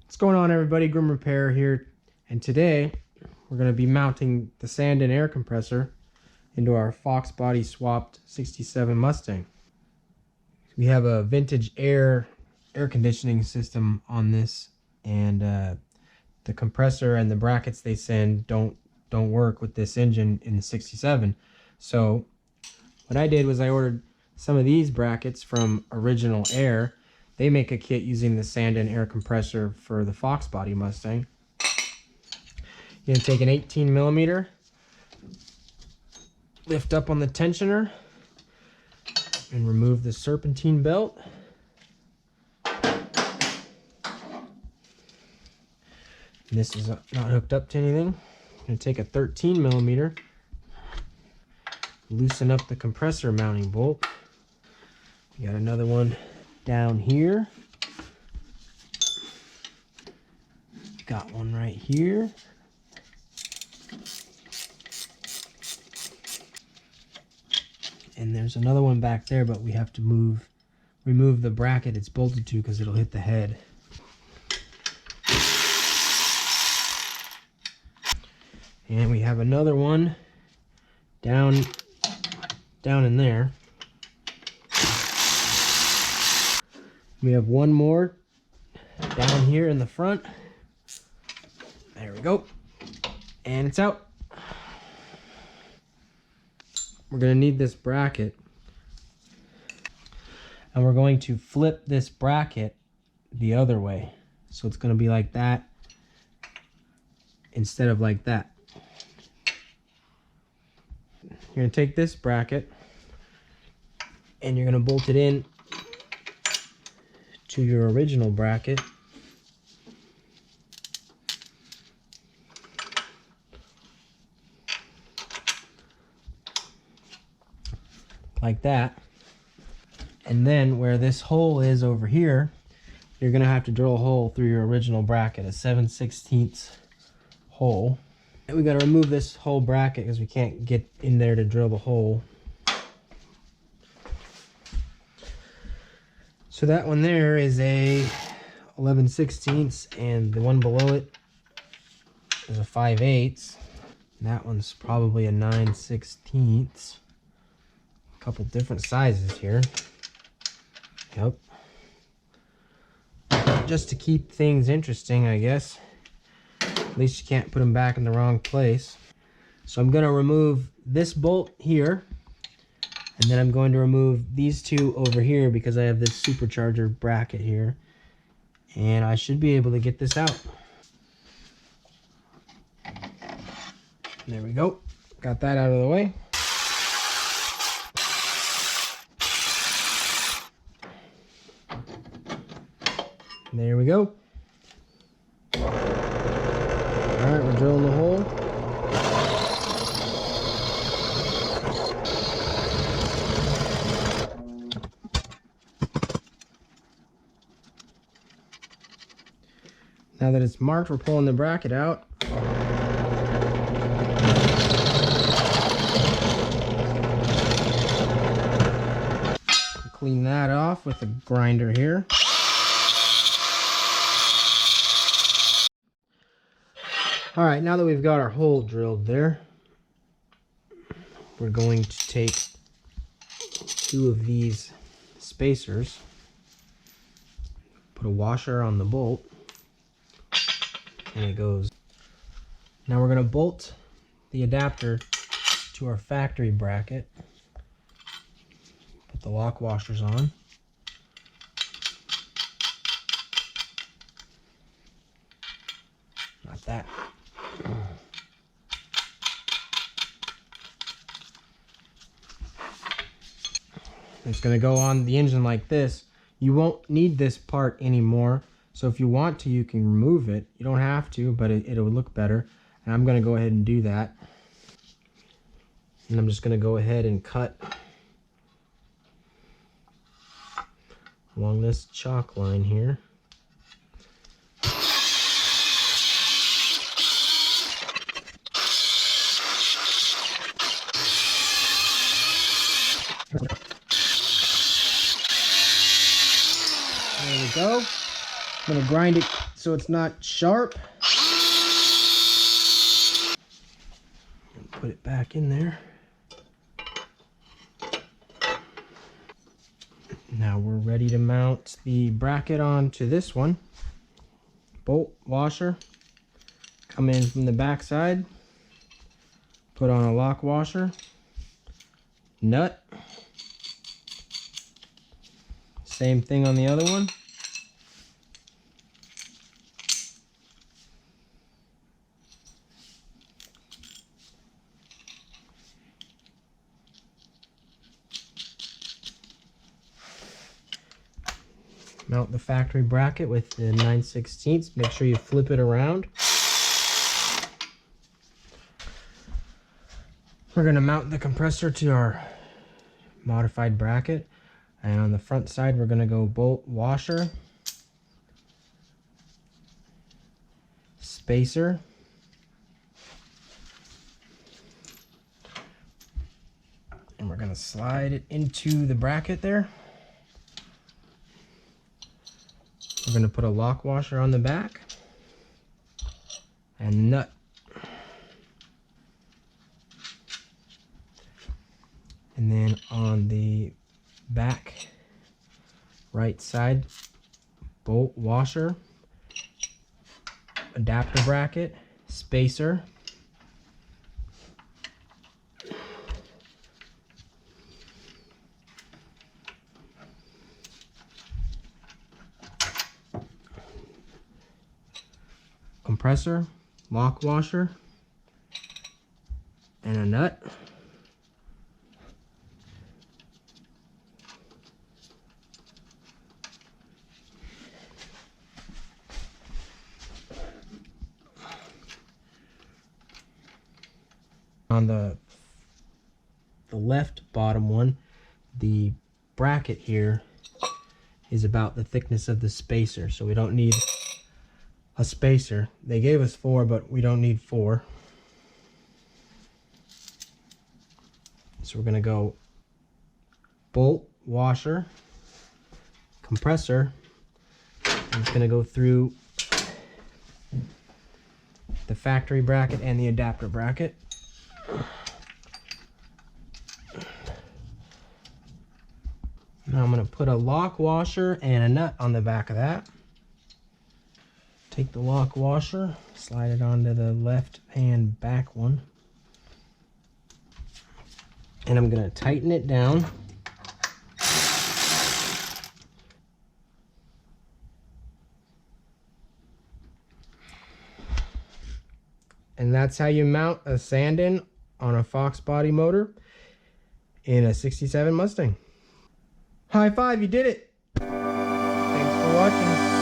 What's going on, everybody? Grim Repair here, and today we're going to be mounting the sanden air compressor into our Fox body swapped 67 Mustang. We have a vintage air conditioning system on this, and the compressor and the brackets they send don't work with this engine in the 67. So what I did was I ordered some of these brackets from Original Air. They make a kit using the sanden air compressor for the Fox body Mustang. You're gonna take an 18mm, lift up on the tensioner, and remove the serpentine belt. And this is not hooked up to anything. I'm gonna take a 13mm, loosen up the compressor mounting bolt. We got another one down here. Got one right here. And there's another one back there, but we have to remove the bracket it's bolted to because it'll hit the head. And we have another one down in there. We have one more down here in the front. There we go. And it's out. We're going to need this bracket. And we're going to flip this bracket the other way. So it's going to be like that instead of like that. You're going to take this bracket and you're going to bolt it in to your original bracket. Like that. And then where this hole is over here, you're gonna have to drill a hole through your original bracket, a 7/16 hole. And we gotta remove this whole bracket because we can't get in there to drill the hole. So that one there is a 11/16, and the one below it is a 5/8. And that one's probably a 9/16. A couple different sizes here. Yep. Just to keep things interesting, I guess. At least you can't put them back in the wrong place. So I'm going to remove this bolt here. And then I'm going to remove these two over here because I have this supercharger bracket here. And I should be able to get this out. There we go. Got that out of the way. There we go. Alright, we're drilling the hole. Now that it's marked, we're pulling the bracket out. Clean that off with a grinder here. Alright, now that we've got our hole drilled there, we're going to take two of these spacers, put a washer on the bolt, and it goes. Now we're going to bolt the adapter to our factory bracket, put the lock washers on. Not that. It's going to go on the engine like this. You won't need this part anymore, so if you want to, you can remove it. You don't have to, but it'll look better. And I'm going to go ahead and do that. And I'm just going to go ahead and cut along this chalk line here. There we go. I'm going to grind it so it's not sharp. Put it back in there. Now we're ready to mount the bracket onto this one. Bolt washer. Come in from the back side. Put on a lock washer. Nut. Same thing on the other one. Mount the factory bracket with the 9/16. Make sure you flip it around. We're going to mount the compressor to our modified bracket. And on the front side, we're going to go bolt washer, spacer, and we're going to slide it into the bracket there. We're going to put a lock washer on the back and nut. And then on the back right side, bolt washer, adapter bracket, spacer, compressor, lock washer, and a nut. On the left bottom one, the bracket here is about the thickness of the spacer, so we don't need a spacer. They gave us 4, but we don't need 4. So we're going to go bolt, washer, compressor, and it's going to go through the factory bracket and the adapter bracket. Now I'm going to put a lock washer and a nut on the back of that. Take the lock washer, slide it onto the left hand back one, and I'm going to tighten it down. And that's how you mount a sanden on a Fox body motor in a 67 Mustang. High five, you did it! Thanks for watching.